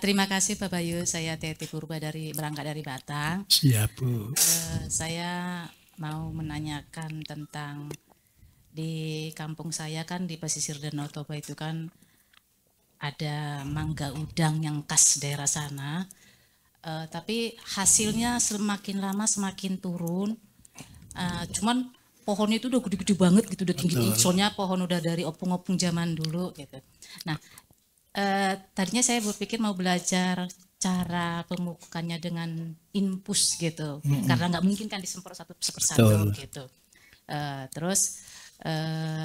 Terima kasih Pak Bayu, saya Teti Purba berangkat dari Batang. Siap, Bu. Saya mau menanyakan tentang di kampung saya kan di pesisir Danau Toba itu kan ada mangga udang yang khas daerah sana. Tapi hasilnya semakin lama semakin turun. Cuman pohonnya itu udah gede-gede banget gitu, udah tinggi-tinggi. Soalnya pohon udah dari opung-opung zaman dulu gitu. Nah, tadinya saya berpikir mau belajar cara pemupukannya dengan infus gitu, karena nggak mungkin kan disemprot satu persatu gitu. Terus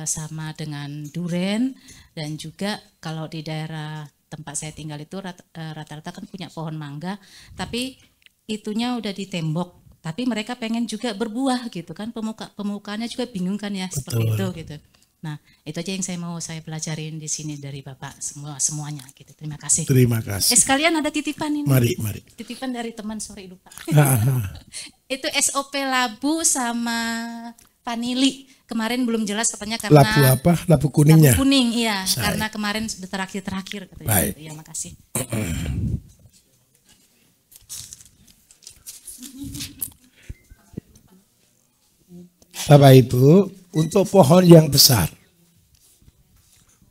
sama dengan duren, dan juga kalau di daerah tempat saya tinggal itu rata-rata kan punya pohon mangga, tapi itunya udah ditembok, tapi mereka pengen juga berbuah gitu kan, pemukaannya juga bingung kan ya. Betul. Seperti itu gitu. Nah, itu aja yang saya pelajarin di sini dari Bapak semuanya gitu. Terima kasih. Terima kasih. Sekalian ada titipan ini. Mari. Titipan dari teman sore lupa. Itu SOP labu sama vanili. Kemarin belum jelas katanya karena labu apa? Labu kuningnya. Labu kuning, iya. Karena kemarin sudah terakhir katanya. Baik. Iya, makasih. Bapak Ibu, untuk pohon yang besar,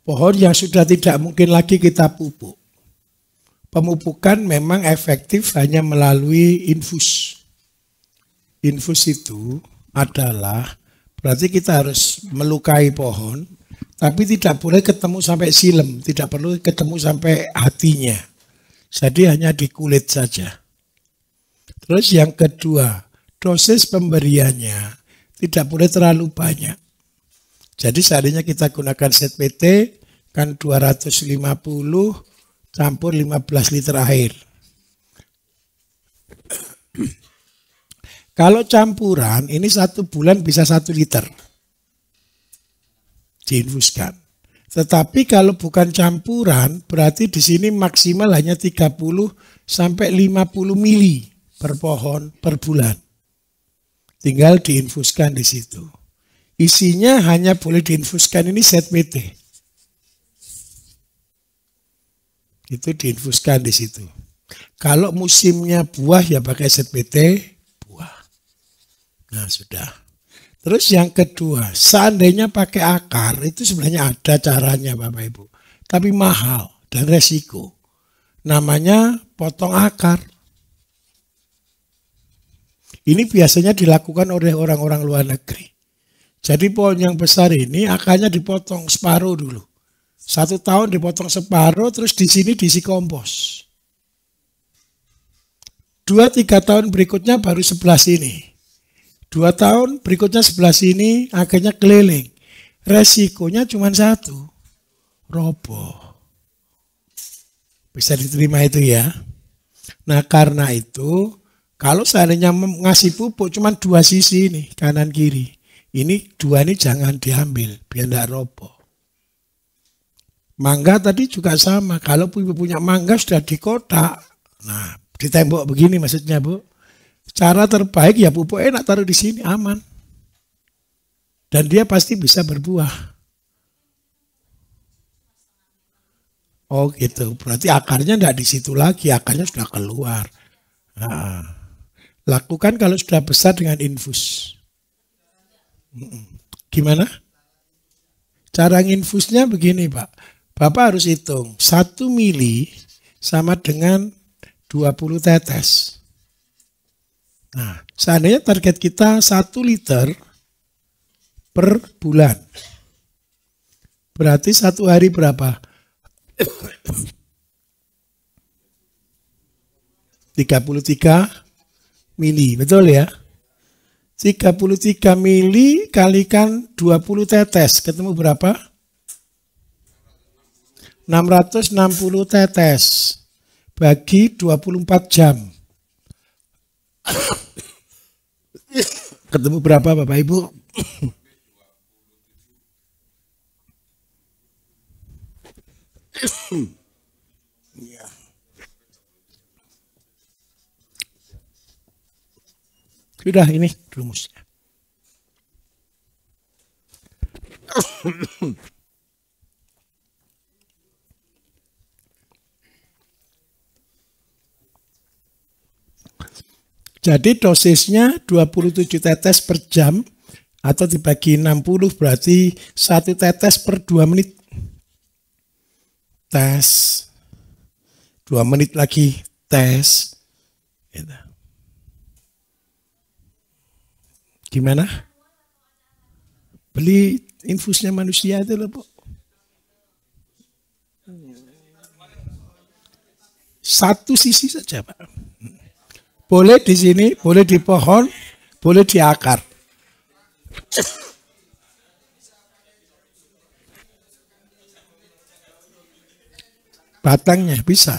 pohon yang sudah tidak mungkin lagi kita pupuk, pemupukan memang efektif hanya melalui infus. Infus itu adalah berarti kita harus melukai pohon, tapi tidak boleh ketemu sampai silem, tidak perlu ketemu sampai hatinya. Jadi hanya di kulit saja. Terus yang kedua, dosis pemberiannya tidak boleh terlalu banyak. Jadi seandainya kita gunakan set PT kan 250 campur 15 liter air. Kalau campuran ini 1 bulan bisa 1 liter diinfuskan. Tetapi kalau bukan campuran berarti di sini maksimal hanya 30 sampai 50 mili per pohon per bulan. Tinggal diinfuskan di situ. Isinya hanya boleh diinfuskan ini set PT. Itu diinfuskan di situ. Kalau musimnya buah ya pakai set PT buah. Nah sudah. Terus yang kedua, seandainya pakai akar itu sebenarnya ada caranya Bapak Ibu. Tapi mahal dan resiko. Namanya potong akar. Ini biasanya dilakukan oleh orang-orang luar negeri. Jadi pohon yang besar ini akarnya dipotong separuh dulu. 1 tahun dipotong separuh, terus di sini diisi kompos. 2-3 tahun berikutnya baru sebelah sini. 2 tahun berikutnya sebelah sini akhirnya keliling. Resikonya cuma 1, roboh. Bisa diterima itu ya. Nah karena itu kalau seandainya ngasih pupuk cuma 2 sisi ini, kanan kiri. Ini 2 ini jangan diambil, biar tidak roboh. Mangga tadi juga sama, kalau ibu punya mangga sudah di kotak. Nah, ditembok begini maksudnya Bu. Cara terbaik ya pupuk enak taruh di sini, aman. Dan dia pasti bisa berbuah. Oh gitu, berarti akarnya tidak di situ lagi, akarnya sudah keluar. Nah. Lakukan kalau sudah besar dengan infus. Gimana? Cara nginfusnya begini Pak. Bapak harus hitung 1 mili sama dengan 20 tetes. Nah, seandainya target kita 1 liter per bulan. Berarti 1 hari berapa? 33 mili, betul ya? 33 mili kalikan 20 tetes, ketemu berapa? 660 tetes bagi 24 jam. Ketemu berapa Bapak Ibu? Sudah ini rumusnya. Jadi dosisnya 27 tetes per jam atau dibagi 60 berarti 1 tetes per 2 menit. Tes. 2 menit lagi tes. Gitu. Gimana? Beli infusnya manusia itu loh, Bu. Satu sisi saja, Pak. Boleh di sini, boleh di pohon, boleh di akar. Batangnya bisa.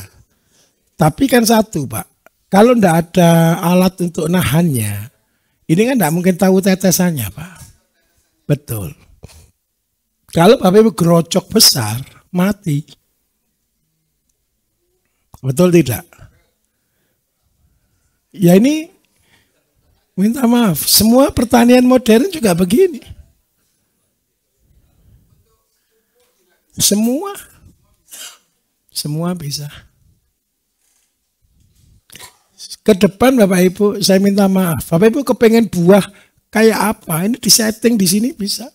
Tapi kan satu, Pak. Kalau enggak ada alat untuk nahannya, ini kan enggak mungkin tahu tetesannya, Pak. Betul. Kalau Bapak Ibu gerocok besar, mati. Betul tidak? Ya ini, minta maaf, semua pertanian modern juga begini. Semua bisa. Ke depan Bapak Ibu, saya minta maaf. Bapak Ibu kepengen buah kayak apa? Ini disetting di sini bisa.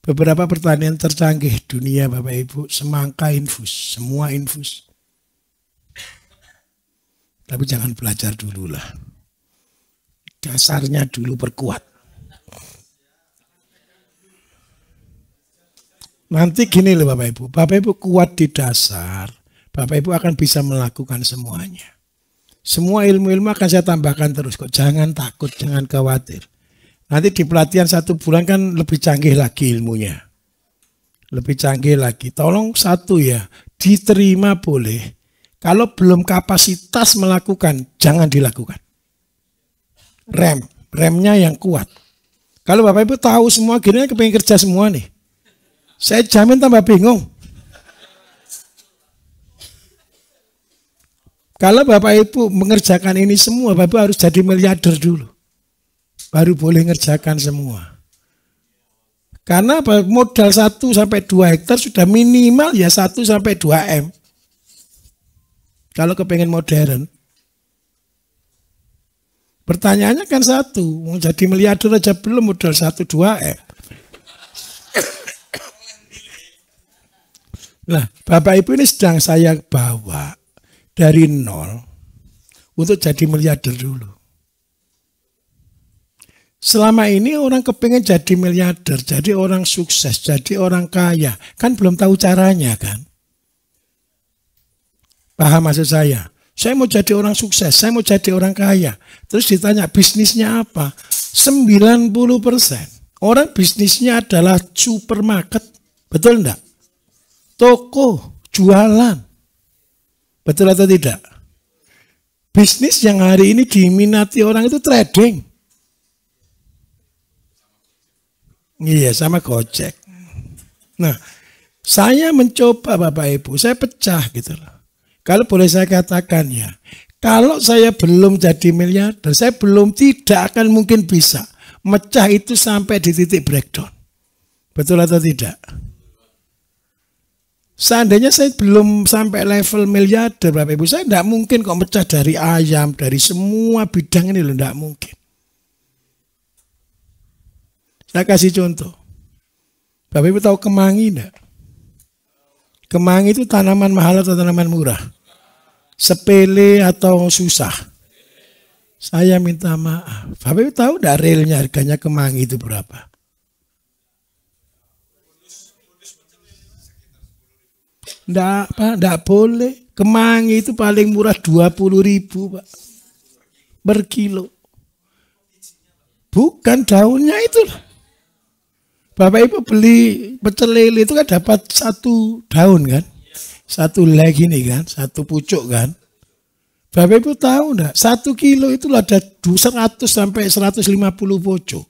Beberapa pertanian tercanggih dunia Bapak Ibu, semangka infus, semua infus. Tapi jangan belajar dulu lah. Dasarnya dulu perkuat. Nanti gini loh Bapak Ibu, Bapak Ibu kuat di dasar, Bapak Ibu akan bisa melakukan semuanya. Semua ilmu-ilmu akan saya tambahkan terus kok, jangan takut, jangan khawatir. Nanti di pelatihan 1 bulan kan lebih canggih lagi ilmunya. Lebih canggih lagi. Tolong satu ya, diterima boleh. Kalau belum kapasitas melakukan, jangan dilakukan. Remnya yang kuat. Kalau Bapak Ibu tahu semua gini, kepengen kerja semua nih. Saya jamin tambah bingung. Kalau Bapak Ibu mengerjakan ini semua, Bapak Ibu harus jadi miliarder dulu. Baru boleh ngerjakan semua. Karena modal 1 sampai 2 hektar sudah minimal ya 1 sampai 2 M. Kalau kepengen modern. Pertanyaannya kan satu, mau jadi miliarder aja belum modal 1-2 M. Nah, Bapak Ibu ini sedang saya bawa dari nol untuk jadi miliarder dulu. Selama ini orang kepengen jadi miliarder, jadi orang sukses, jadi orang kaya. Kan belum tahu caranya kan. Paham maksud saya? Saya mau jadi orang sukses, saya mau jadi orang kaya. Terus ditanya bisnisnya apa? 90% orang bisnisnya adalah supermarket. Betul enggak? Toko, jualan. Betul atau tidak? Bisnis yang hari ini diminati orang itu trading. Iya, sama Gojek. Nah, saya mencoba Bapak Ibu, saya pecah gitu loh. Kalau boleh saya katakan ya, kalau saya belum jadi miliarder, saya tidak akan mungkin bisa mecah itu sampai di titik breakdown. Betul atau tidak? Seandainya saya belum sampai level miliarder Bapak Ibu, saya tidak mungkin kok mecah dari ayam, dari semua bidang ini loh, tidak mungkin. Saya kasih contoh. Bapak Ibu tahu kemangi enggak? Kemangi itu tanaman mahal atau tanaman murah? Sepele atau susah? Saya minta maaf. Bapak Ibu tahu enggak realnya harganya kemangi itu berapa? Enggak, Pak, enggak boleh. Kemangi itu paling murah 20.000, Pak. Per kilo. Bukan daunnya itu. Bapak Ibu beli pecel lele itu kan dapat 1 daun kan. 1 leg ini kan, 1 pucuk kan. Bapak Ibu tahu enggak? 1 kilo itu ada 100 sampai 150 pucuk.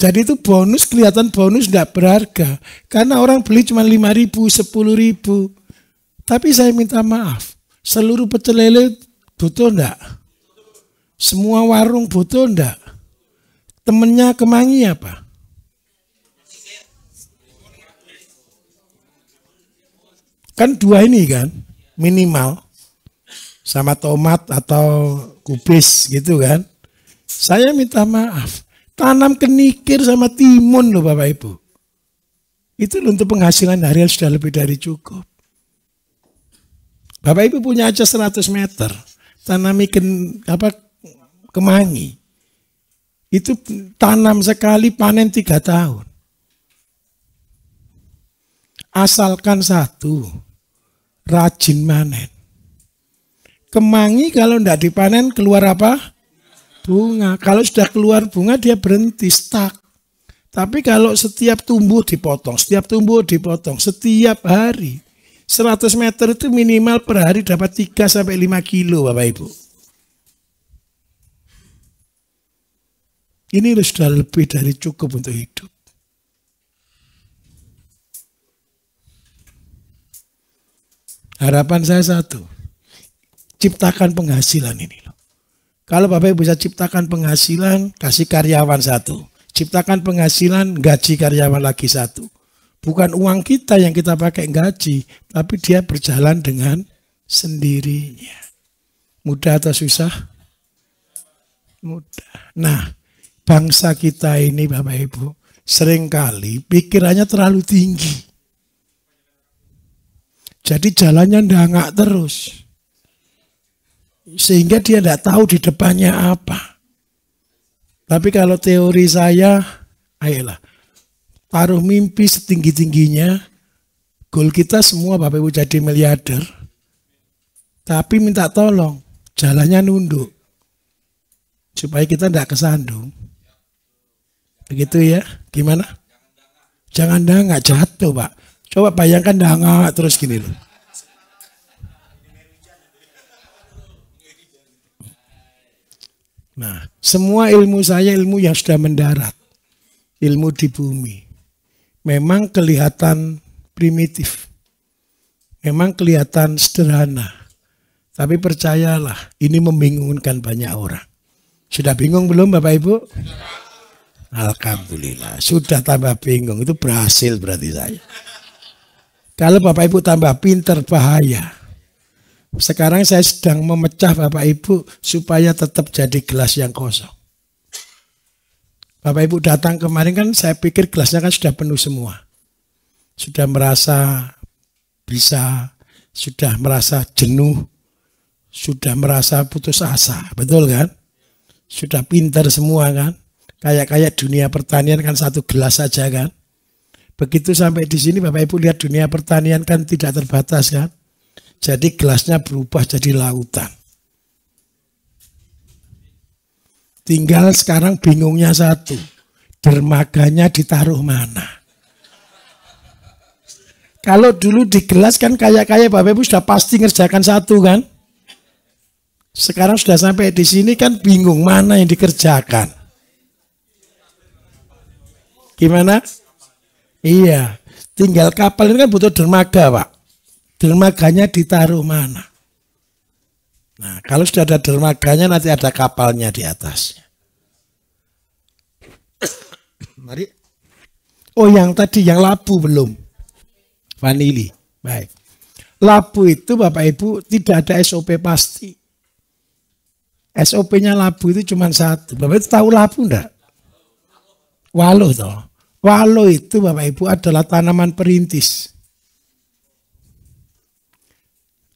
Jadi itu bonus, kelihatan bonus enggak berharga. Karena orang beli cuma 5.000, 10.000. Tapi saya minta maaf, seluruh pecel lele butuh enggak? Semua warung butuh enggak? Temennya kemangi apa? Kan 2 ini kan minimal. Sama tomat atau kubis gitu kan. Saya minta maaf. Tanam kenikir sama timun loh Bapak Ibu. Itu untuk penghasilan harian sudah lebih dari cukup. Bapak Ibu punya aja 100 meter. Tanami kemangi. Itu tanam sekali panen 3 tahun. Asalkan satu, rajin manen. Kemangi kalau tidak dipanen keluar apa? Bunga. Kalau sudah keluar bunga dia berhenti, stuck. Tapi kalau setiap tumbuh dipotong, setiap tumbuh dipotong, setiap hari. 100 meter itu minimal per hari dapat 3-5 kilo Bapak Ibu. Ini sudah lebih dari cukup untuk hidup. Harapan saya satu, ciptakan penghasilan ini loh. Kalau Bapak Ibu bisa ciptakan penghasilan, kasih karyawan 1. Ciptakan penghasilan, gaji karyawan lagi 1. Bukan uang kita yang kita pakai gaji, tapi dia berjalan dengan sendirinya. Mudah atau susah? Mudah. Nah, bangsa kita ini Bapak Ibu, seringkali pikirannya terlalu tinggi. Jadi jalannya ndangak terus. Sehingga dia tidak tahu di depannya apa. Tapi kalau teori saya, ayolah, taruh mimpi setinggi-tingginya, goal kita semua Bapak Ibu jadi miliarder, tapi minta tolong, jalannya nunduk, supaya kita tidak kesandung. Begitu ya, gimana? Jangan dangak, jatuh Pak. Coba bayangkan dangak terus gini loh. Nah, semua ilmu saya ilmu yang sudah mendarat. Ilmu di bumi. Memang kelihatan primitif. Memang kelihatan sederhana. Tapi percayalah, ini membingungkan banyak orang. Sudah bingung belum Bapak Ibu? Alhamdulillah, sudah tambah bingung. Itu berhasil berarti saya. Kalau Bapak Ibu tambah pinter, bahaya. Sekarang saya sedang memecah Bapak Ibu supaya tetap jadi gelas yang kosong. Bapak Ibu datang kemarin kan saya pikir gelasnya kan sudah penuh semua. Sudah merasa bisa, sudah merasa jenuh, sudah merasa putus asa, betul kan? Sudah pintar semua kan? Kayak dunia pertanian kan 1 gelas saja kan? Begitu sampai di sini Bapak Ibu lihat dunia pertanian kan tidak terbatas kan? Jadi gelasnya berubah jadi lautan. Tinggal sekarang bingungnya satu. Dermaganya ditaruh mana? Kalau dulu di gelas kan kayak Bapak Ibu sudah pasti ngerjakan 1 kan? Sekarang sudah sampai di sini kan bingung mana yang dikerjakan. Gimana? Iya. Tinggal kapal ini kan butuh dermaga Pak. Dermaganya ditaruh mana? Nah, kalau sudah ada dermaganya nanti ada kapalnya di atasnya. Mari. Oh, yang tadi yang labu belum. Vanili. Baik. Labu itu Bapak Ibu tidak ada SOP pasti. SOP-nya labu itu cuma 1. Bapak Ibu tahu labu enggak? Walo toh. Walo itu Bapak Ibu adalah tanaman perintis.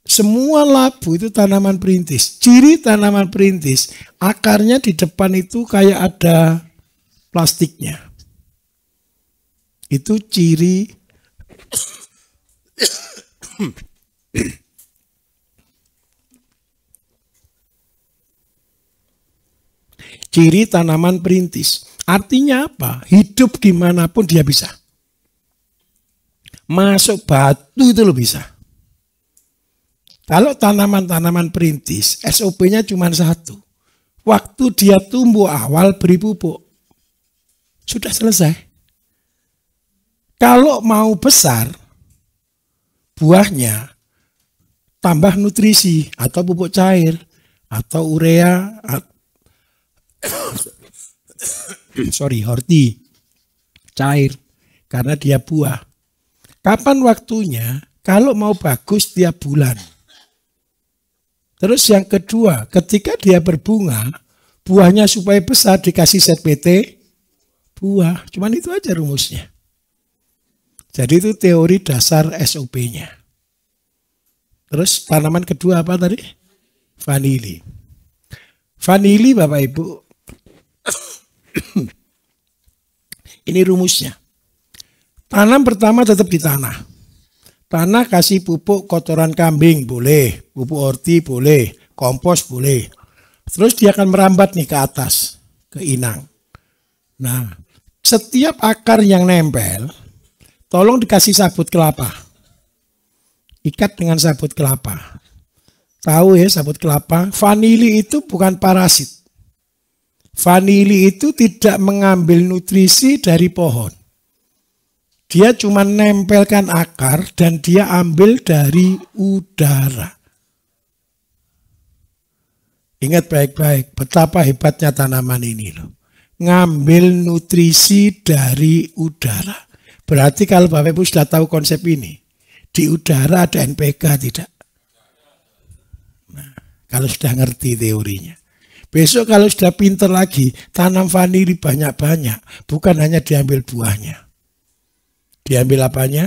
Semua labu itu tanaman perintis. Ciri tanaman perintis, akarnya di depan itu kayak ada plastiknya. Itu ciri ciri tanaman perintis. Artinya apa? Hidup dimanapun dia bisa. Masuk batu itu lo bisa. Kalau tanaman-tanaman perintis, SOP-nya cuma 1. Waktu dia tumbuh awal beri pupuk. Sudah selesai. Kalau mau besar, buahnya tambah nutrisi atau pupuk cair atau urea, horti cair karena dia buah. Kapan waktunya? Kalau mau bagus tiap bulan. Terus yang kedua, ketika dia berbunga, buahnya supaya besar dikasih ZPT buah. Cuman itu aja rumusnya. Jadi itu teori dasar SOP-nya. Terus tanaman kedua apa tadi? Vanili. Vanili Bapak Ibu. Ini rumusnya. Tanam pertama tetap di tanah. Tanah kasih pupuk kotoran kambing boleh, pupuk orti boleh, kompos boleh. Terus dia akan merambat nih ke atas, ke inang. Nah, setiap akar yang nempel, tolong dikasih sabut kelapa. Ikat dengan sabut kelapa. Tahu ya sabut kelapa? Vanili itu bukan parasit. Vanili itu tidak mengambil nutrisi dari pohon. Dia cuma nempelkan akar dan dia ambil dari udara. Ingat baik-baik betapa hebatnya tanaman ini loh. Ngambil nutrisi dari udara. Berarti kalau Bapak Ibu sudah tahu konsep ini, di udara ada NPK tidak? Nah, kalau sudah ngerti teorinya. Besok kalau sudah pinter lagi, tanam vanili banyak-banyak. Bukan hanya diambil buahnya. Diambil apanya?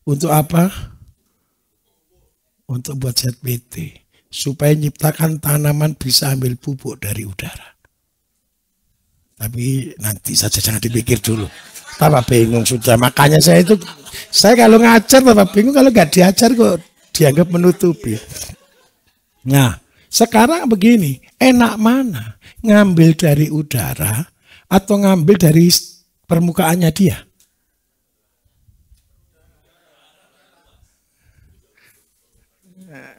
Untuk apa? Untuk buat ZPT. Supaya menciptakan tanaman bisa ambil pupuk dari udara. Tapi nanti saja, jangan dipikir dulu. Bapak bingung sudah. Makanya saya kalau ngajar Bapak bingung, kalau nggak diajar kok dianggap menutupi. Nah, sekarang begini, enak mana? Ngambil dari udara atau ngambil dari permukaannya dia?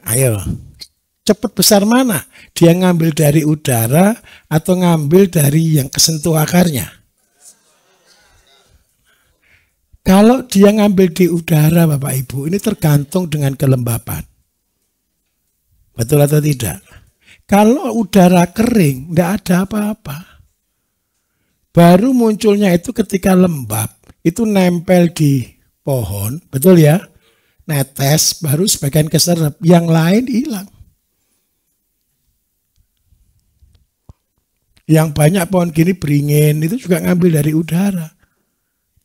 Ayo, cepat besar mana? Dia ngambil dari udara atau ngambil dari yang kesentuh akarnya? Kalau dia ngambil di udara Bapak Ibu, ini tergantung dengan kelembapan. Betul atau tidak? Kalau udara kering, tidak ada apa-apa. Baru munculnya itu ketika lembab, itu nempel di pohon, betul ya? Netes, baru sebagian keserap, yang lain hilang. Yang banyak pohon gini beringin, itu juga ngambil dari udara.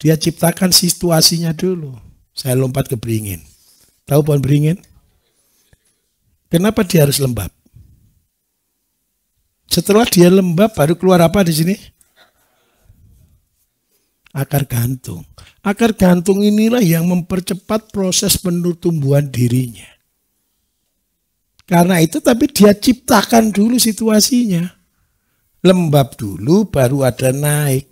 Dia ciptakan situasinya dulu. Saya lompat ke beringin. Tahu pohon beringin? Kenapa dia harus lembab? Setelah dia lembab, baru keluar apa di sini? Akar gantung. Akar gantung inilah yang mempercepat proses penumbuhan dirinya. Karena itu tapi dia ciptakan dulu situasinya. Lembab dulu baru ada naik.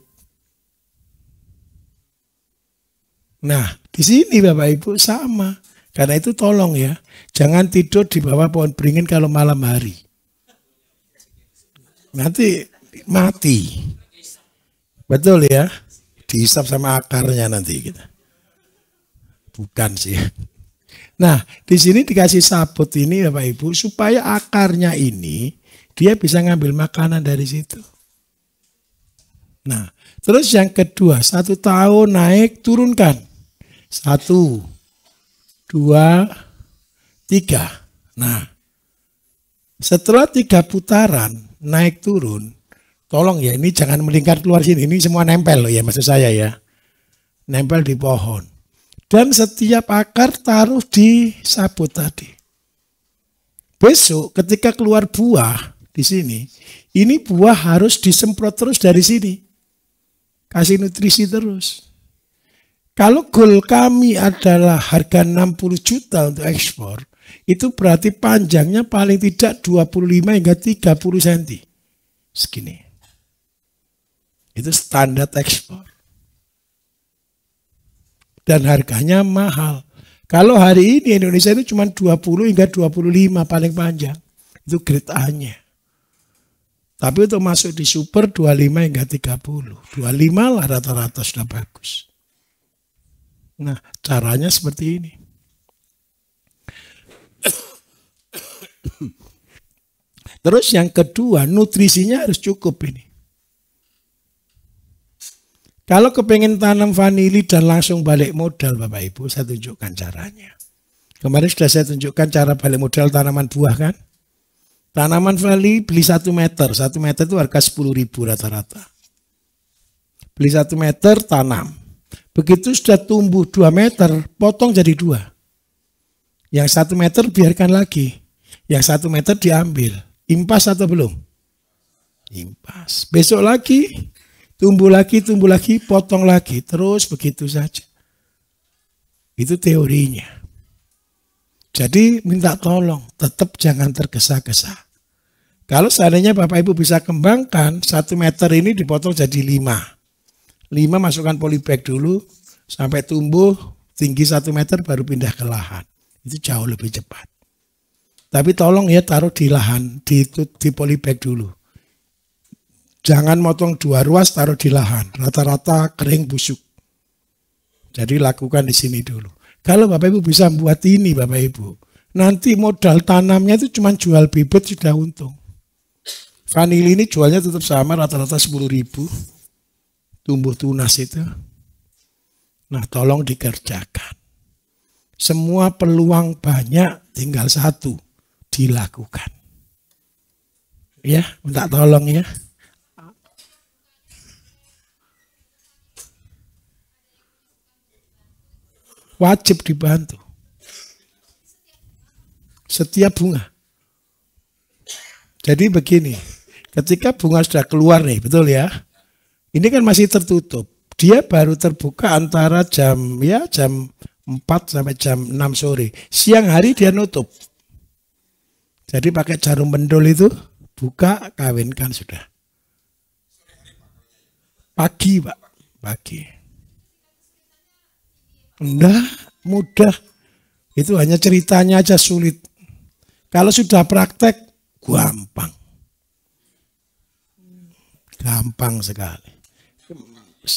Nah, di sini Bapak Ibu sama. Karena itu tolong ya, jangan tidur di bawah pohon beringin kalau malam hari. Nanti mati. Betul ya? Dihisap sama akarnya nanti kita. Bukan sih. Nah, di sini dikasih sabut ini Bapak Ibu supaya akarnya ini dia bisa ngambil makanan dari situ. Nah, terus yang kedua, 1 tahun naik turunkan. 1, 2, 3. Nah, setelah 3 putaran naik turun, tolong ya ini jangan melingkar keluar sini. Ini semua nempel loh ya maksud saya ya. Nempel di pohon. Dan setiap akar taruh di sabut tadi. Besok ketika keluar buah di sini, ini buah harus disemprot terus dari sini. Kasih nutrisi terus. Kalau goal kami adalah harga 60 juta untuk ekspor, itu berarti panjangnya paling tidak 25 hingga 30 cm. Segini. Itu standar ekspor. Dan harganya mahal. Kalau hari ini Indonesia itu cuma 20 hingga 25 paling panjang. Itu grade A-nya. Tapi untuk masuk di super 25 hingga 30. 25 lah rata-rata sudah bagus. Nah, caranya seperti ini. Terus yang kedua, nutrisinya harus cukup ini. Kalau kepengen tanam vanili dan langsung balik modal Bapak Ibu, saya tunjukkan caranya. Kemarin sudah saya tunjukkan cara balik modal tanaman buah kan. Tanaman vanili beli 1 meter. 1 meter itu harga 10.000 rata-rata. Beli 1 meter tanam. Begitu sudah tumbuh 2 meter, potong jadi 2. Yang 1 meter biarkan lagi. Yang 1 meter diambil. Impas atau belum? Impas. Besok lagi, tumbuh lagi, potong lagi. Terus begitu saja. Itu teorinya. Jadi minta tolong, tetap jangan tergesa-gesa. Kalau seandainya Bapak Ibu bisa kembangkan, 1 meter ini dipotong jadi 5. 5 masukkan polybag dulu, sampai tumbuh tinggi 1 meter baru pindah ke lahan. Itu jauh lebih cepat. Tapi tolong ya taruh di lahan, di polybag dulu. Jangan motong 2 ruas taruh di lahan, rata-rata kering busuk. Jadi lakukan di sini dulu. Kalau Bapak Ibu bisa buat ini Bapak Ibu, nanti modal tanamnya itu cuma jual bibit sudah untung. Vanili ini jualnya tetap sama rata-rata 10.000. Tumbuh tunas itu. Nah tolong dikerjakan. Semua peluang banyak, tinggal 1 dilakukan. Ya, minta tolong ya. Wajib dibantu. Setiap bunga. Jadi begini, ketika bunga sudah keluar nih, betul ya? Ini kan masih tertutup. Dia baru terbuka antara jam 4 sampai jam 6 sore. Siang hari dia nutup. Jadi pakai jarum pendul itu, buka, kawinkan sudah. Pagi Pak, pagi. Enggak, mudah. Itu hanya ceritanya aja sulit. Kalau sudah praktek, gampang. Gampang sekali.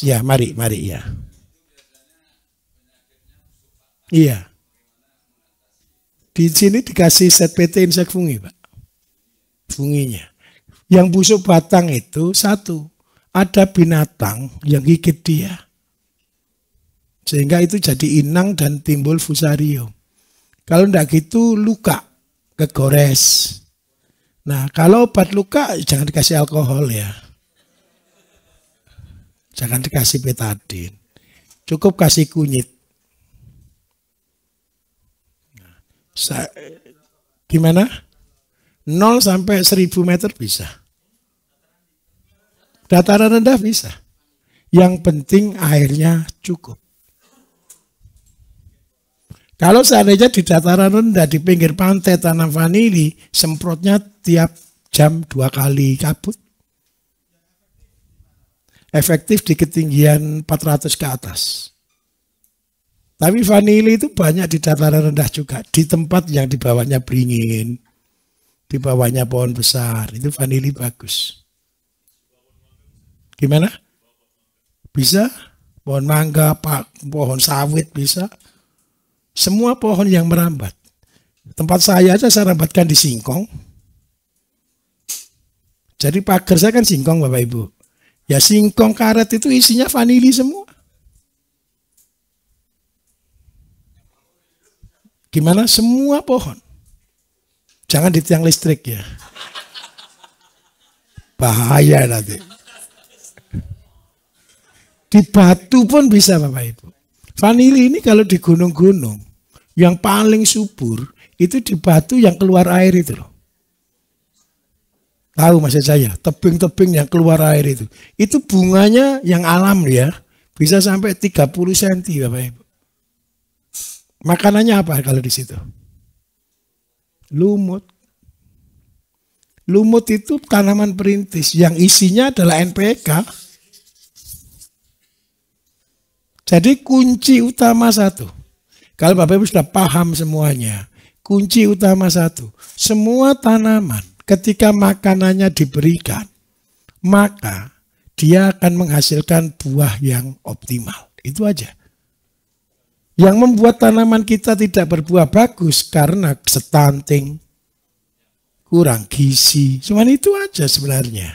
Ya, mari ya. Iya. Di sini dikasih set PT insek fungi, Pak. Funginya. Yang busuk batang itu 1. Ada binatang yang gigit dia. Sehingga itu jadi inang dan timbul fusarium. Kalau enggak gitu luka, kegores. Nah kalau obat luka jangan dikasih alkohol ya. Jangan dikasih betadin. Cukup kasih kunyit. Gimana? 0 sampai 1000 meter bisa. Dataran rendah bisa. Yang penting airnya cukup. Kalau seandainya di dataran rendah di pinggir pantai tanam vanili, semprotnya tiap jam 2 kali kabut. Efektif di ketinggian 400 ke atas. Tapi vanili itu banyak di dataran rendah juga. Di tempat yang di bawahnya beringin, di bawahnya pohon besar, itu vanili bagus. Gimana? Bisa? Pohon mangga, pohon sawit bisa. Semua pohon yang merambat. Tempat saya aja saya rambatkan di singkong. Jadi pagar saya kan singkong Bapak Ibu. Ya singkong karet itu isinya vanili semua. Gimana? Semua pohon. Jangan di tiang listrik ya. Bahaya nanti. Di batu pun bisa Bapak Ibu. Vanili ini kalau di gunung-gunung, yang paling subur, itu di batu yang keluar air itu loh. Tahu maksud saya, tebing-tebing yang keluar air itu. Itu bunganya yang alam ya, bisa sampai 30 cm Bapak Ibu. Makanannya apa kalau di situ? Lumut. Lumut itu tanaman perintis yang isinya adalah NPK. Jadi kunci utama 1. Kalau Bapak Ibu sudah paham semuanya, kunci utama 1. Semua tanaman ketika makanannya diberikan, maka dia akan menghasilkan buah yang optimal. Itu aja. Yang membuat tanaman kita tidak berbuah bagus karena stunting, kurang gizi. Cuma itu aja sebenarnya.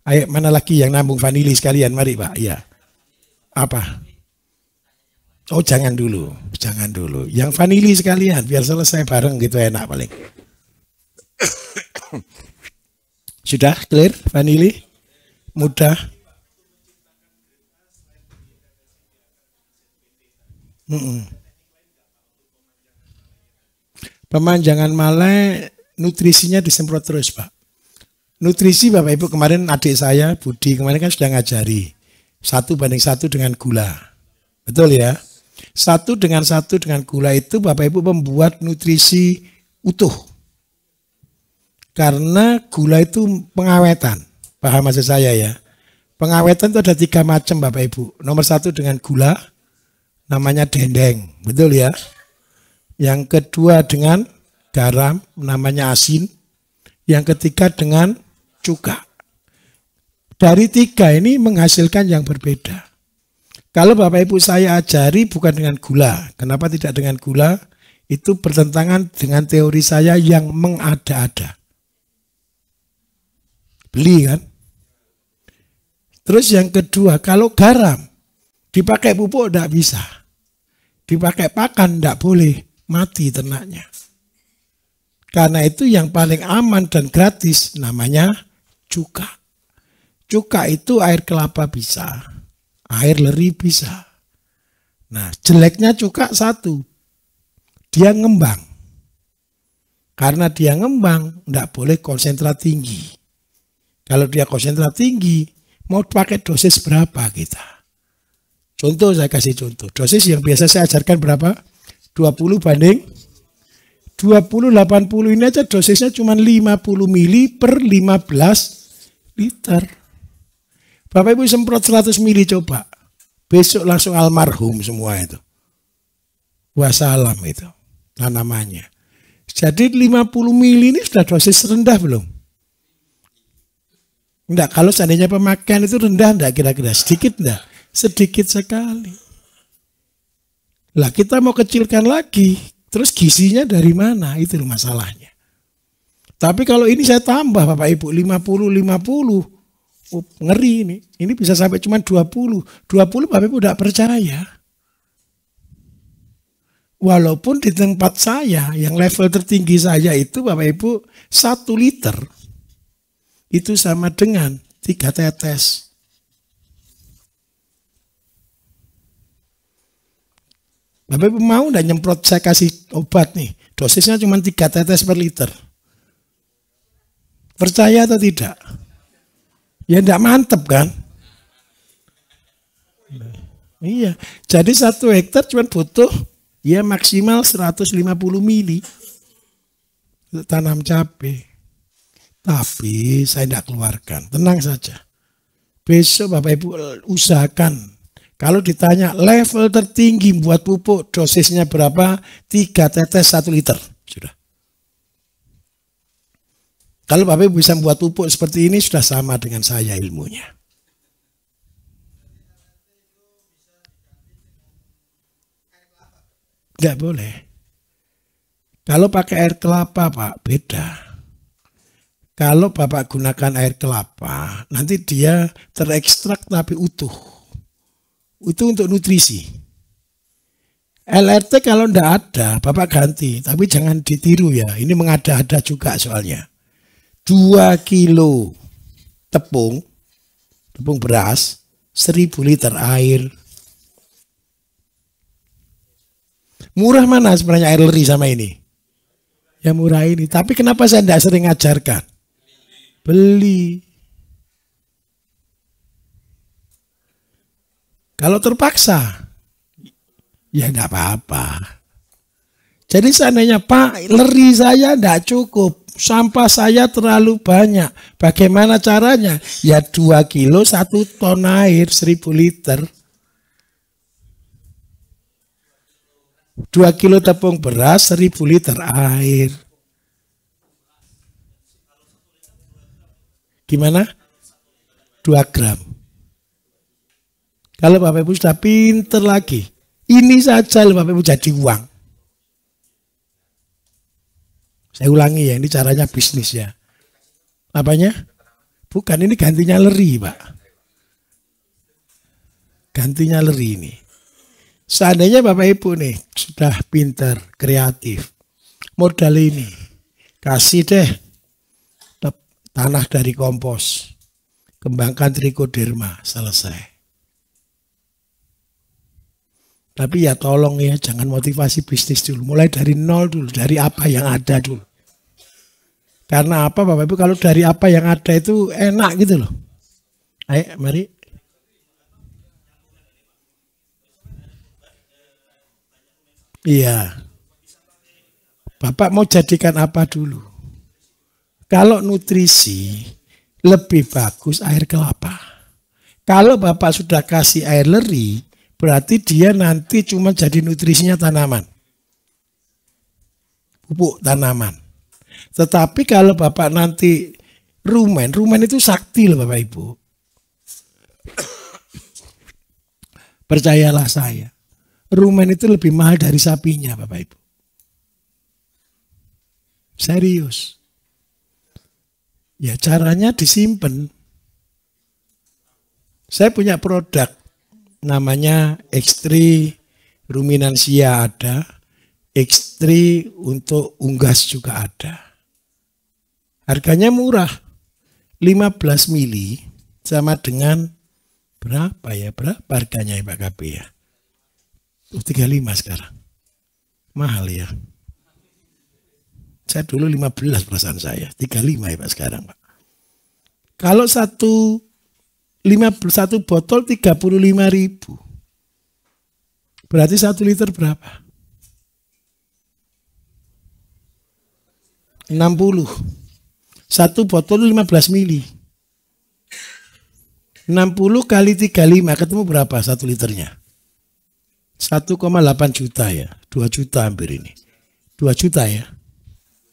Ayo mana lagi yang nambung vanili sekalian, mari Pak. Ya. Apa? Oh jangan dulu, jangan dulu. Yang vanili sekalian, biar selesai bareng gitu enak paling. Sudah clear vanili? Mudah. Pemanjangan malai nutrisinya disemprot terus Pak. Nutrisi Bapak Ibu kemarin adik saya Budi kemarin kan sudah ngajari 1:1 dengan gula. Betul ya? 1:1 dengan gula itu Bapak Ibu membuat nutrisi utuh. Karena gula itu pengawetan. Paham maksud saya ya? Pengawetan itu ada 3 macam Bapak Ibu. Nomor 1 dengan gula, namanya dendeng. Betul ya? Yang kedua dengan garam, namanya asin. Yang ketiga dengan cuka. Dari 3 ini menghasilkan yang berbeda. Kalau Bapak Ibu saya ajari bukan dengan gula. Kenapa tidak dengan gula? Itu bertentangan dengan teori saya yang mengada-ada. Beli kan? Terus yang kedua, kalau garam dipakai pupuk tidak bisa. Dipakai pakan tidak boleh, mati ternaknya. Karena itu yang paling aman dan gratis namanya cuka. Cuka itu air kelapa bisa, air leri bisa. Nah, jeleknya cuka 1, dia ngembang. Karena dia ngembang, tidak boleh konsentrat tinggi. Kalau dia konsentrat tinggi, mau pakai dosis berapa kita? Contoh saya kasih contoh. Dosis yang biasa saya ajarkan berapa? 20 banding 20-80 ini aja dosisnya cuma 50 mili per 15 liter. Bapak Ibu semprot 100 mili coba. Besok langsung almarhum semua itu. Wassalam itu tanamannya. Jadi 50 mili ini sudah dosis rendah belum? Enggak, kalau seandainya pemakaian itu rendah enggak kira-kira? Sedikit enggak? Sedikit sekali. Lah kita mau kecilkan lagi. Terus gizinya dari mana? Itu masalahnya. Tapi kalau ini saya tambah Bapak Ibu 50-50. Oh, ngeri ini. Ini bisa sampai cuma 20. 20 Bapak Ibu tidak percaya. Walaupun di tempat saya yang level tertinggi saya itu Bapak Ibu 1 liter itu sama dengan 3 tetes. Bapak Ibu mau enggak nyemprot saya kasih obat nih. Dosisnya cuma 3 tetes per liter. Percaya atau tidak? Ya enggak mantep kan? Iya. Jadi 1 hektar cuma butuh ya maksimal 150 mili. Untuk tanam cabai. Tapi saya tidak keluarkan. Tenang saja. Besok Bapak Ibu usahakan. Kalau ditanya level tertinggi buat pupuk dosisnya berapa? 3 tetes 1 liter. Sudah. Kalau Bapak Ibu bisa buat pupuk seperti ini sudah sama dengan saya ilmunya. Enggak boleh. Kalau pakai air kelapa Pak, beda. Kalau Bapak gunakan air kelapa, nanti dia terekstrak tapi utuh. Itu untuk nutrisi. LRT kalau enggak ada, Bapak ganti. Tapi jangan ditiru ya. Ini mengada-ada juga soalnya. 2 kilo tepung beras, 1000 liter air. Murah mana sebenarnya air leri sama ini? Ya murah ini. Tapi kenapa saya enggak sering ngajarkan? Beli. Kalau terpaksa, ya enggak apa-apa. Jadi seandainya Pak, leri saya enggak cukup, sampah saya terlalu banyak. Bagaimana caranya? Ya 2 kilo 1 ton air 1000 liter. 2 kilo tepung beras 1000 liter air. Gimana? 2 gram. Kalau Bapak Ibu sudah pinter lagi, ini saja Bapak Ibu jadi uang. Saya ulangi ya, ini caranya bisnis ya. Apanya? Bukan, ini gantinya leri Pak. gantinya leri ini. Seandainya Bapak Ibu nih sudah pinter, kreatif, modal ini kasih deh tanah dari kompos, kembangkan trichoderma, selesai. Tapi ya tolong ya, jangan motivasi bisnis dulu, mulai dari nol dulu, dari apa yang ada dulu. Karena apa Bapak Ibu, kalau dari apa yang ada itu enak gitu loh. Ayo mari. Iya. Bapak mau jadikan apa dulu? Kalau nutrisi lebih bagus air kelapa. Kalau Bapak sudah kasih air leri, berarti dia nanti cuma jadi nutrisinya tanaman. Pupuk tanaman. Tetapi kalau Bapak nanti rumen itu sakti loh Bapak Ibu. Percayalah saya. Rumen itu lebih mahal dari sapinya Bapak Ibu. Serius. Ya caranya disimpan. Saya punya produk namanya X3 ruminansia ada. X3 untuk unggas juga ada. Harganya murah. 15 mili sama dengan berapa ya? Berapa harganya ya Pak KB ya? 35 sekarang. Mahal ya. Saya dulu 15 perasaan saya. 35 ya Pak sekarang Pak. Kalau satu botol 35.000. Berarti 1 liter berapa? 60. Satu botol 15 mili. 60 kali 35 ketemu berapa 1 liternya? 1,8 juta ya. 2 juta hampir ini. 2 juta ya.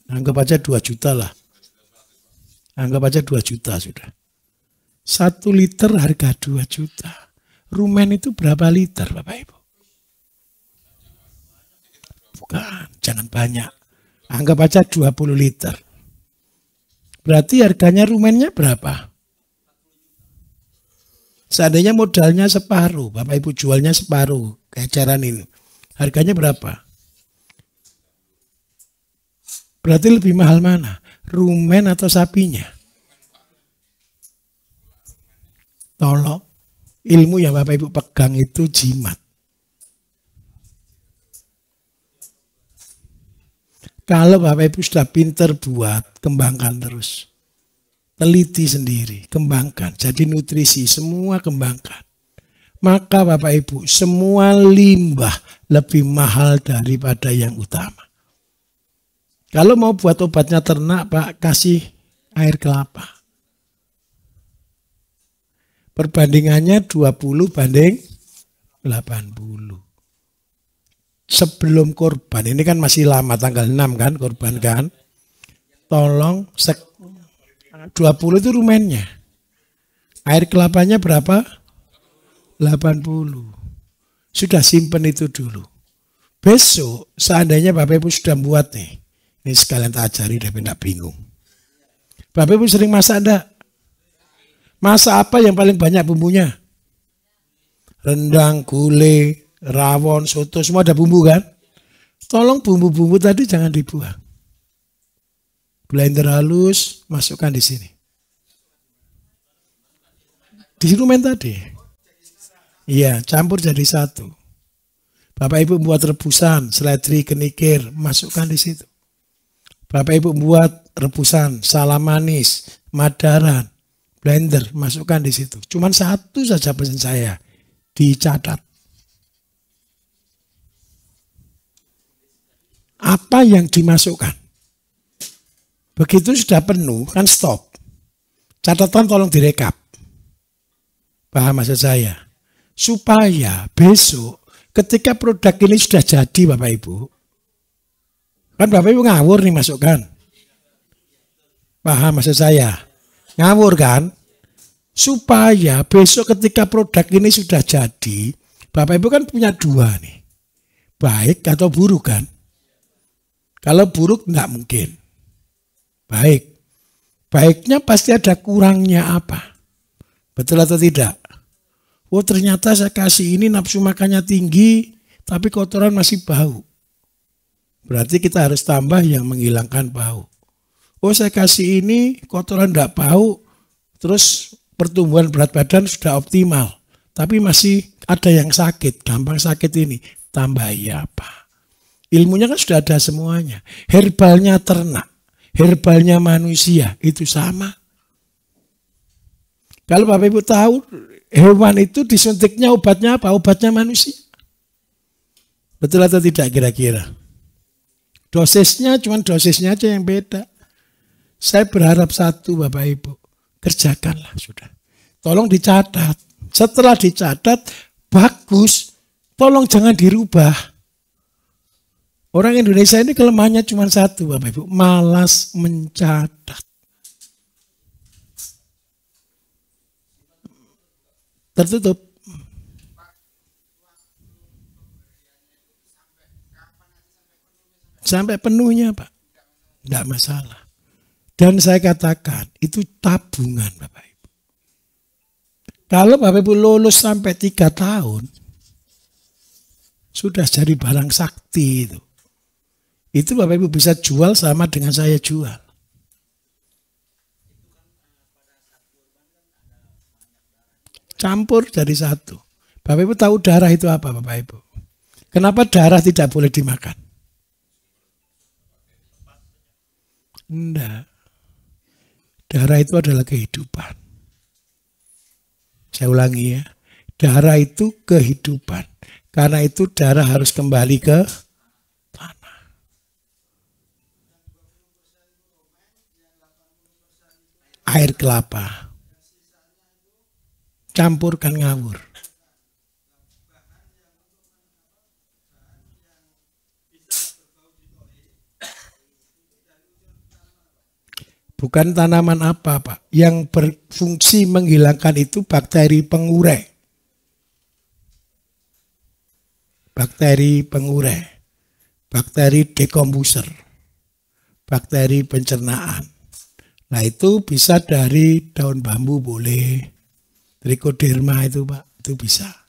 Anggap aja 2 juta lah. Anggap aja 2 juta sudah. 1 liter harga 2 juta. Rumen itu berapa liter Bapak Ibu? Bukan, jangan banyak. Anggap aja 20 liter. Berarti harganya rumennya berapa? Seandainya modalnya separuh, Bapak Ibu jualnya separuh, kayak eceran ini. Harganya berapa? Berarti lebih mahal mana? Rumen atau sapinya? Tolong, ilmu yang Bapak Ibu pegang itu jimat. Kalau Bapak Ibu sudah pinter buat, kembangkan terus. Teliti sendiri, kembangkan. Jadi nutrisi, semua kembangkan. Maka Bapak Ibu, semua limbah lebih mahal daripada yang utama. Kalau mau buat obatnya ternak, Pak, kasih air kelapa. Perbandingannya 20 banding 80. Sebelum korban, ini kan masih lama, tanggal 6 kan, korban kan. Tolong 20 itu rumennya. Air kelapanya berapa? 80. Sudah simpen itu dulu. Besok seandainya Bapak Ibu sudah buat nih. Ini sekalian tak ajari deh, tidak bingung. Bapak Ibu sering masak enggak? Masak apa yang paling banyak bumbunya? Rendang, gulai, rawon, soto, semua ada bumbu kan? Tolong bumbu-bumbu tadi jangan dibuang. Blender halus, masukkan di sini. Di rumen tadi. Iya, campur jadi satu. Bapak Ibu buat rebusan, seledri, kenikir, masukkan di situ. Bapak Ibu buat rebusan, salam manis, madaran, blender, masukkan di situ. Cuman satu saja pesan saya, dicatat. Apa yang dimasukkan? Begitu sudah penuh, kan stop. Catatan tolong direkap. Paham maksud saya? Supaya besok ketika produk ini sudah jadi Bapak Ibu. Kan Bapak Ibu ngawur nih masukkan. Paham maksud saya? Ngawur kan? Supaya besok ketika produk ini sudah jadi, Bapak Ibu kan punya dua nih. Baik atau buruk kan? Kalau buruk enggak mungkin. Baik. Baiknya pasti ada kurangnya apa? Betul atau tidak? Oh ternyata saya kasih ini nafsu makannya tinggi, tapi kotoran masih bau. Berarti kita harus tambah yang menghilangkan bau. Oh saya kasih ini kotoran tidak bau, terus pertumbuhan berat badan sudah optimal. Tapi masih ada yang sakit, gampang sakit ini. Tambahi apa? Ilmunya kan sudah ada semuanya. Herbalnya ternak, herbalnya manusia, itu sama. Kalau Bapak Ibu tahu, hewan itu disuntiknya obatnya apa? Obatnya manusia. Betul atau tidak kira-kira? Dosisnya cuma dosisnya aja yang beda. Saya berharap satu Bapak Ibu, kerjakanlah sudah. Tolong dicatat. Setelah dicatat, bagus. Tolong jangan dirubah. Orang Indonesia ini kelemahannya cuma satu Bapak Ibu, malas mencatat. Tertutup. Sampai penuhnya Pak. Tidak masalah. Dan saya katakan, itu tabungan Bapak Ibu. Kalau Bapak Ibu lulus sampai 3 tahun, sudah jadi barang sakti itu. Itu Bapak Ibu bisa jual sama dengan saya jual. Campur jadi satu. Bapak Ibu tahu darah itu apa Bapak Ibu? Kenapa darah tidak boleh dimakan? Enggak. Darah itu adalah kehidupan. Saya ulangi ya. Darah itu kehidupan. Karena itu darah harus kembali ke tanah. Air kelapa. Campurkan ngawur. Bukan tanaman apa Pak. Yang berfungsi menghilangkan itu bakteri pengurai. Bakteri pengurai. Bakteri dekomposer. Bakteri pencernaan. Nah itu bisa dari daun bambu boleh. Trichoderma itu Pak. Itu bisa.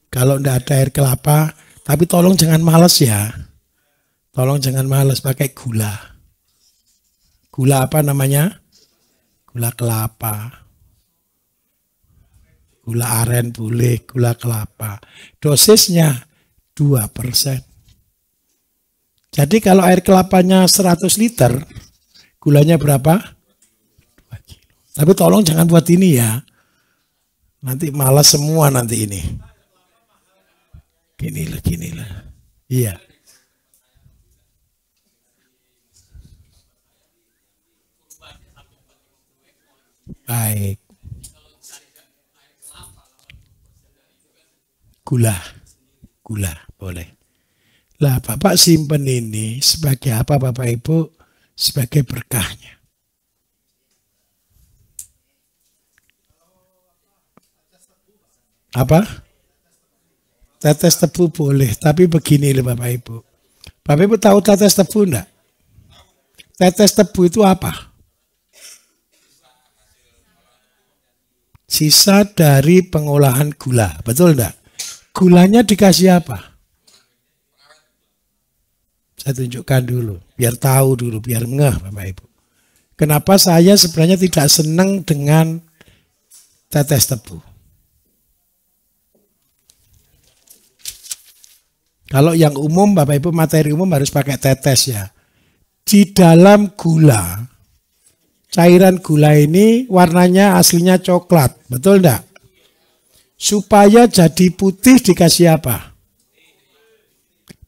Kalau tidak ada air kelapa, tapi tolong jangan malas ya. Tolong jangan malas pakai gula. Gula apa namanya? Gula kelapa. Gula aren boleh, gula kelapa. Dosisnya 2%. Jadi kalau air kelapanya 100 liter, gulanya berapa? 2 kilo. Tapi tolong jangan buat ini ya. Nanti malas semua nanti ini. Ginilah. Iya. Baik. Gula boleh. Lah Bapak simpen ini sebagai apa Bapak Ibu? Sebagai berkahnya. Apa? Tetes tebu boleh, tapi begini loh Bapak Ibu. Bapak Ibu tahu tetes tebu enggak? Tetes tebu itu apa? Sisa dari pengolahan gula, betul enggak? Gulanya dikasih apa? Saya tunjukkan dulu, biar tahu dulu, biar ngeh Bapak Ibu. Kenapa saya sebenarnya tidak senang dengan tetes tebu? Kalau yang umum, Bapak Ibu materi umum harus pakai tetes ya. Di dalam gula, cairan gula ini warnanya aslinya coklat, betul enggak? Supaya jadi putih dikasih apa?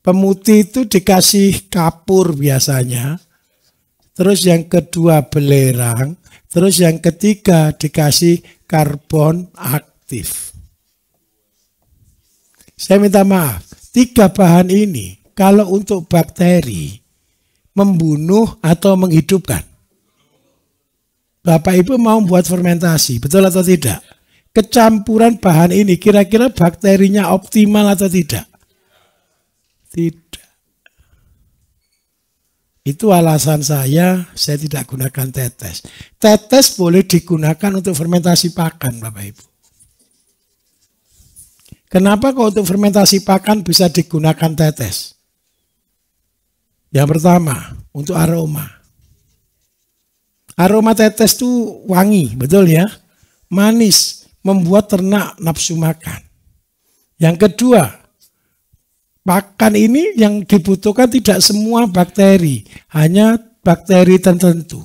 Pemutih itu dikasih kapur biasanya. Terus yang kedua belerang. Terus yang ketiga dikasih karbon aktif. Saya minta maaf. 3 bahan ini kalau untuk bakteri membunuh atau menghidupkan. Bapak Ibu mau buat fermentasi, betul atau tidak? Kecampuran bahan ini kira-kira bakterinya optimal atau tidak? Tidak. Itu alasan saya tidak gunakan tetes. Tetes boleh digunakan untuk fermentasi pakan, Bapak Ibu. Kenapa kok untuk fermentasi pakan bisa digunakan tetes? Yang pertama, untuk aroma. Aroma tetes itu wangi, betul ya? Manis, membuat ternak nafsu makan. Yang kedua, pakan ini yang dibutuhkan tidak semua bakteri, hanya bakteri tertentu.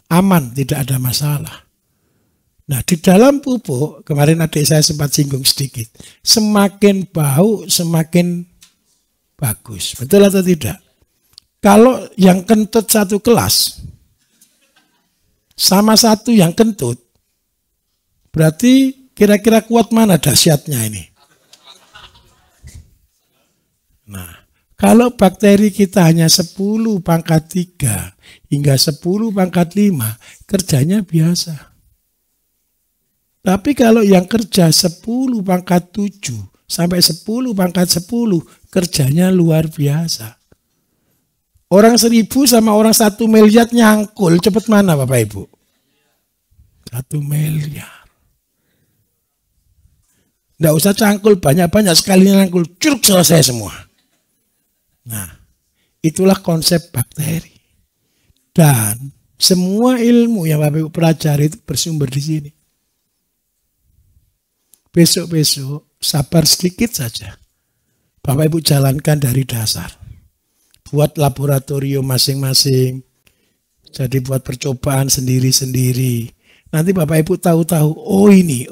Aman, tidak ada masalah. Nah, di dalam pupuk, kemarin adik saya sempat singgung sedikit, semakin bau semakin bagus. Betul atau tidak? Kalau yang kentut satu kelas, sama satu yang kentut, berarti kira-kira kuat mana dahsyatnya ini? Nah, kalau bakteri kita hanya 10 pangkat 3 hingga 10 pangkat 5, kerjanya biasa. Tapi kalau yang kerja 10 pangkat 7 sampai 10 pangkat 10, kerjanya luar biasa. Orang 1000 sama orang 1 miliar nyangkul, cepet mana Bapak Ibu? 1 miliar. Nggak usah cangkul banyak-banyak, sekali nyangkul, curug selesai semua. Nah, itulah konsep bakteri. Dan semua ilmu yang Bapak Ibu pelajari itu bersumber di sini. Besok-besok sabar sedikit saja. Bapak Ibu jalankan dari dasar. Buat laboratorium masing-masing. Jadi buat percobaan sendiri-sendiri. Nanti Bapak Ibu tahu-tahu, oh ini.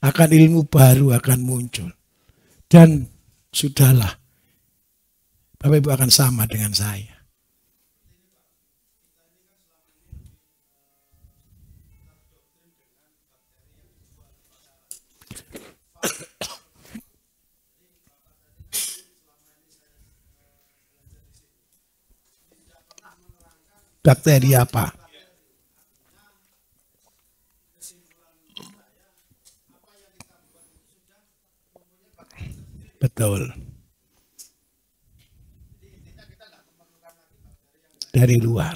Akan ilmu baru akan muncul. Dan sudahlah. Bapak Ibu akan sama dengan saya. Bakteri apa? Betul. Dari luar.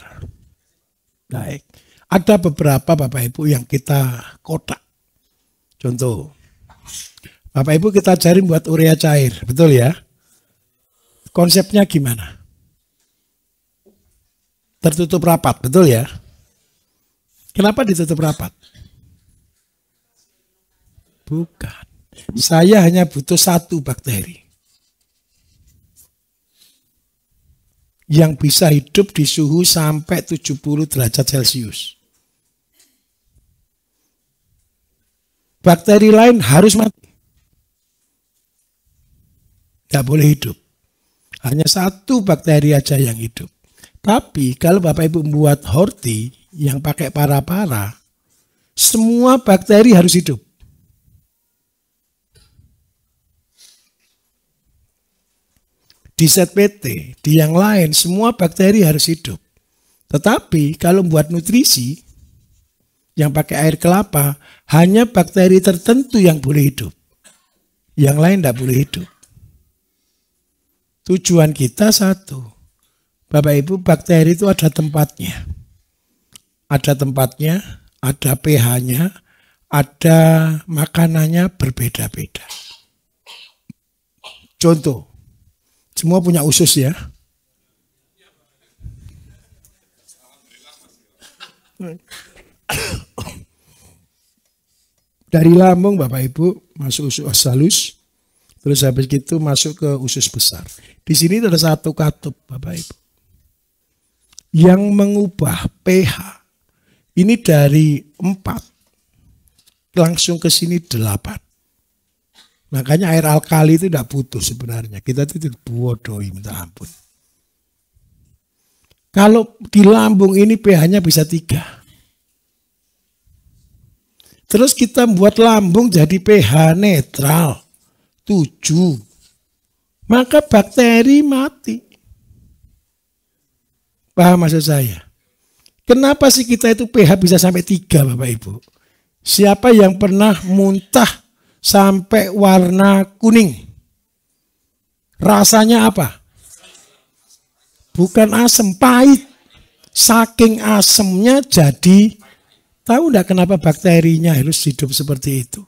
Baik. Ada beberapa Bapak Ibu yang kita kotak. Contoh. Bapak Ibu kita cari buat urea cair. Betul ya? Konsepnya gimana? Tertutup rapat. Betul ya? Kenapa ditutup rapat? Bukan. Saya hanya butuh 1 bakteri. Yang bisa hidup di suhu sampai 70 derajat Celcius. Bakteri lain harus mati. Tidak boleh hidup. Hanya 1 bakteri aja yang hidup. Tapi kalau Bapak Ibu membuat horti yang pakai para-para, semua bakteri harus hidup. Di ZPT, di yang lain, semua bakteri harus hidup. Tetapi kalau buat nutrisi, yang pakai air kelapa, hanya bakteri tertentu yang boleh hidup. Yang lain tidak boleh hidup. Tujuan kita satu. Bapak Ibu, bakteri itu ada tempatnya. Ada tempatnya, ada pH-nya, ada makanannya berbeda-beda. Contoh. Semua punya usus ya. Dari lambung Bapak Ibu masuk usus halus, terus habis itu masuk ke usus besar. Di sini ada 1 katup Bapak Ibu. Yang mengubah pH ini dari 4 langsung ke sini 8. Makanya air alkali itu tidak butuh sebenarnya. Kita itu bodohi, minta ampun. Kalau di lambung ini pH-nya bisa 3. Terus kita membuat lambung jadi pH netral 7. Maka bakteri mati. Paham maksud saya? Kenapa sih kita itu pH bisa sampai 3 Bapak Ibu? Siapa yang pernah muntah sampai warna kuning? Rasanya apa? Bukan asam, pahit. Saking asemnya jadi, tahu enggak kenapa bakterinya harus hidup seperti itu?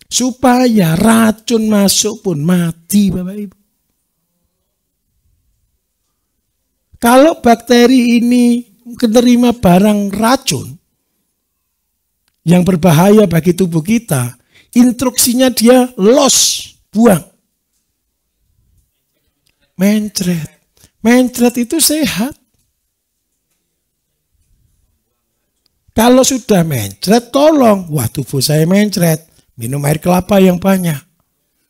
Supaya racun masuk pun mati, Bapak Ibu. Kalau bakteri ini menerima barang racun yang berbahaya bagi tubuh kita, instruksinya dia los, buang. Mencret. Mencret itu sehat. Kalau sudah mencret, tolong. Wah, tubuh saya mencret. Minum air kelapa yang banyak.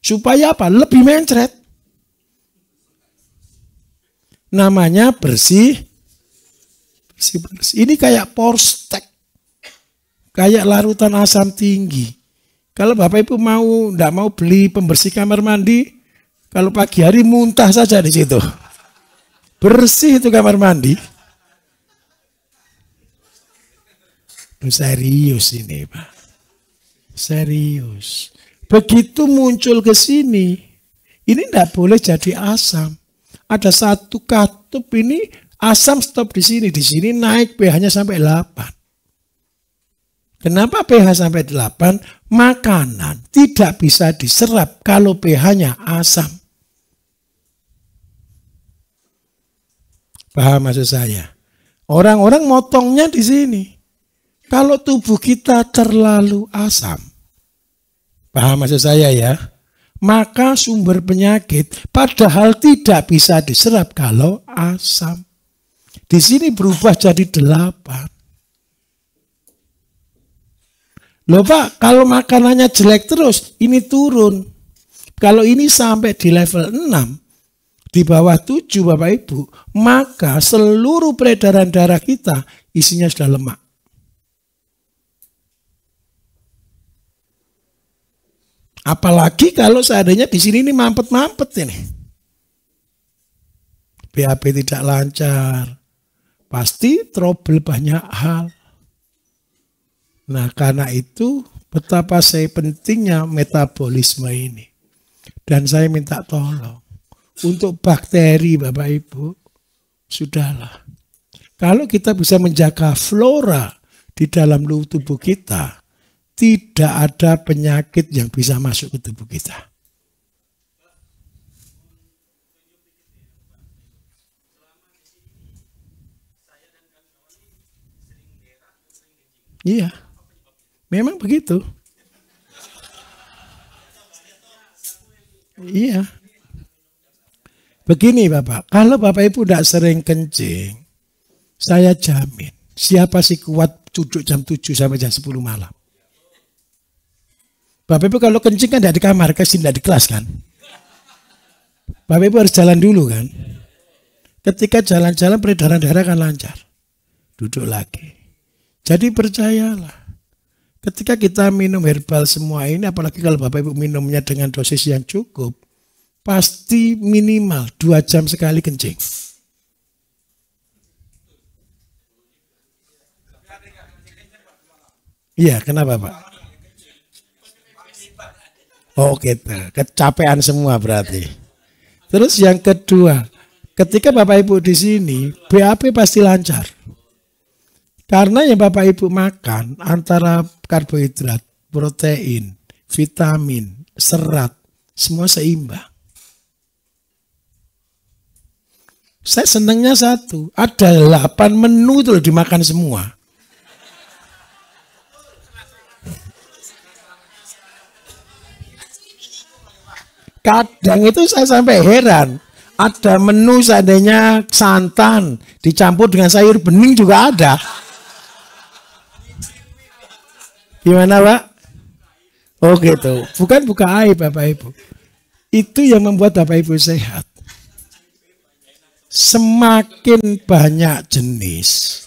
Supaya apa? Lebih mencret. Namanya bersih. Bersih. Ini kayak porstek. Kayak larutan asam tinggi. Kalau Bapak Ibu enggak mau beli pembersih kamar mandi, kalau pagi hari muntah saja di situ. Bersih itu kamar mandi. Serius ini, Pak. Serius. Begitu muncul ke sini, ini tidak boleh jadi asam. Ada satu katup ini asam stop di sini. Di sini naik pH-nya sampai 8. Kenapa pH sampai 8? Makanan tidak bisa diserap kalau pH-nya asam. Paham maksud saya? Orang-orang motongnya di sini. Kalau tubuh kita terlalu asam, paham maksud saya ya? Maka sumber penyakit padahal tidak bisa diserap kalau asam. Di sini berubah jadi 8. Loh Pak, kalau makanannya jelek terus, ini turun. Kalau ini sampai di level 6, di bawah 7 Bapak Ibu, maka seluruh peredaran darah kita isinya sudah lemak. Apalagi kalau seandainya di sini ini mampet-mampet ini. BAB tidak lancar. Pasti trouble banyak hal. Nah, karena itu betapa saya pentingnya metabolisme ini. Dan saya minta tolong. Untuk bakteri Bapak Ibu, sudahlah. Kalau kita bisa menjaga flora di dalam tubuh kita, tidak ada penyakit yang bisa masuk ke tubuh kita. Iya, memang begitu. Iya. Begini Bapak, kalau Bapak Ibu tidak sering kencing, saya jamin, siapa sih kuat duduk jam 7 sampai jam 10 malam? Bapak Ibu kalau kencing kan tidak di kamar, tidak di kelas kan? Bapak Ibu harus jalan dulu kan? Ketika jalan-jalan peredaran darah kan lancar. Duduk lagi. Jadi percayalah, ketika kita minum herbal semua ini, apalagi kalau Bapak Ibu minumnya dengan dosis yang cukup, pasti minimal 2 jam sekali kencing. Iya, kenapa Pak? Oh gitu, kecapean semua berarti. Terus yang kedua, ketika Bapak Ibu di sini, BAB pasti lancar. Karena yang Bapak Ibu makan antara karbohidrat, protein, vitamin, serat, semua seimbang. Saya senangnya satu, ada 8 menu itu dimakan semua. Kadang itu saya sampai heran, ada menu seandainya santan dicampur dengan sayur bening juga ada. Gimana Pak? Oh gitu, bukan buka aib Bapak Ibu. Itu yang membuat Bapak Ibu sehat. Semakin banyak jenis,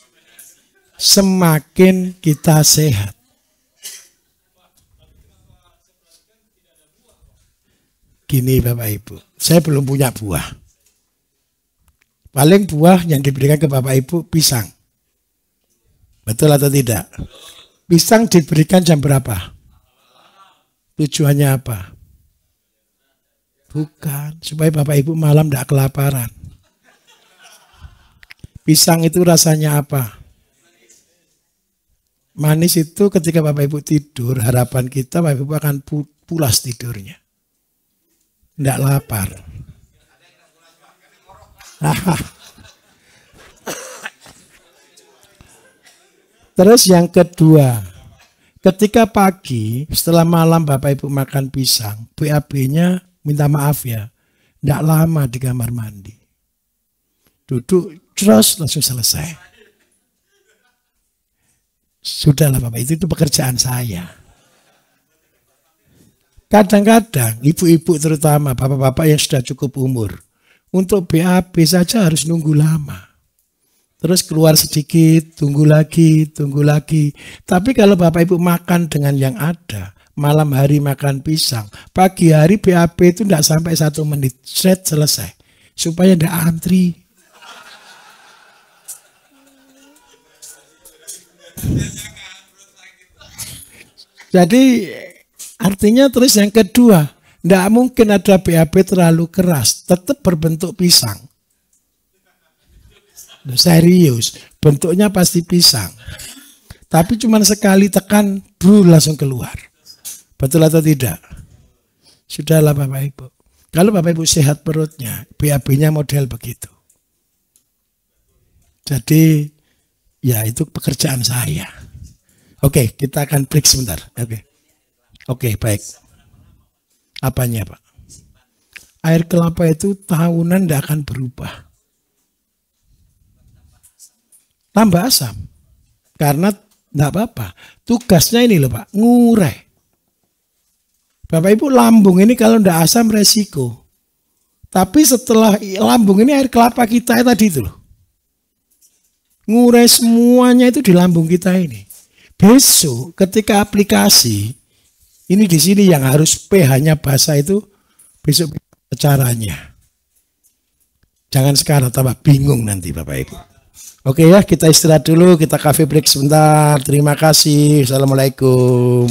semakin kita sehat. Gini Bapak Ibu, saya belum punya buah. Paling buah yang diberikan ke Bapak Ibu pisang. Betul atau tidak? Pisang diberikan jam berapa? Tujuannya apa? Bukan, supaya Bapak Ibu malam tidak kelaparan. Pisang itu rasanya apa? Manis itu ketika Bapak Ibu tidur, harapan kita Bapak Ibu akan pulas tidurnya. Tidak lapar. Terus yang kedua, ketika pagi setelah malam Bapak Ibu makan pisang, BAB-nya minta maaf ya, tidak lama di kamar mandi. Duduk terus langsung selesai. Sudahlah Bapak, itu pekerjaan saya. Kadang-kadang ibu-ibu terutama bapak-bapak yang sudah cukup umur, untuk BAB saja harus nunggu lama. Terus keluar sedikit, tunggu lagi, tunggu lagi. Tapi kalau Bapak Ibu makan dengan yang ada, malam hari makan pisang, pagi hari BAB itu tidak sampai 1 menit, set selesai. Supaya tidak antri. Jadi artinya terus yang kedua, tidak mungkin ada BAB terlalu keras, tetap berbentuk pisang. Serius, bentuknya pasti pisang. Tapi cuma sekali tekan, langsung keluar. Betul atau tidak? Sudahlah Bapak Ibu. Kalau Bapak Ibu sehat perutnya, BAB-nya model begitu. Jadi, ya itu pekerjaan saya. Oke, kita akan break sebentar. Oke, baik. Apanya Pak? Air kelapa itu tahunan tidak akan berubah. Tambah asam. Karena tidak apa-apa. Tugasnya ini loh Pak, ngurai. Bapak Ibu, lambung ini kalau tidak asam resiko. Tapi setelah lambung ini air kelapa kita tadi itu loh. Ngurai semuanya itu di lambung kita ini. Besok ketika aplikasi, ini di sini yang harus pH-nya basah itu besok caranya. Jangan sekarang tambah bingung nanti Bapak Ibu. Oke ya, kita istirahat dulu, kita coffee break sebentar. Terima kasih. Assalamualaikum.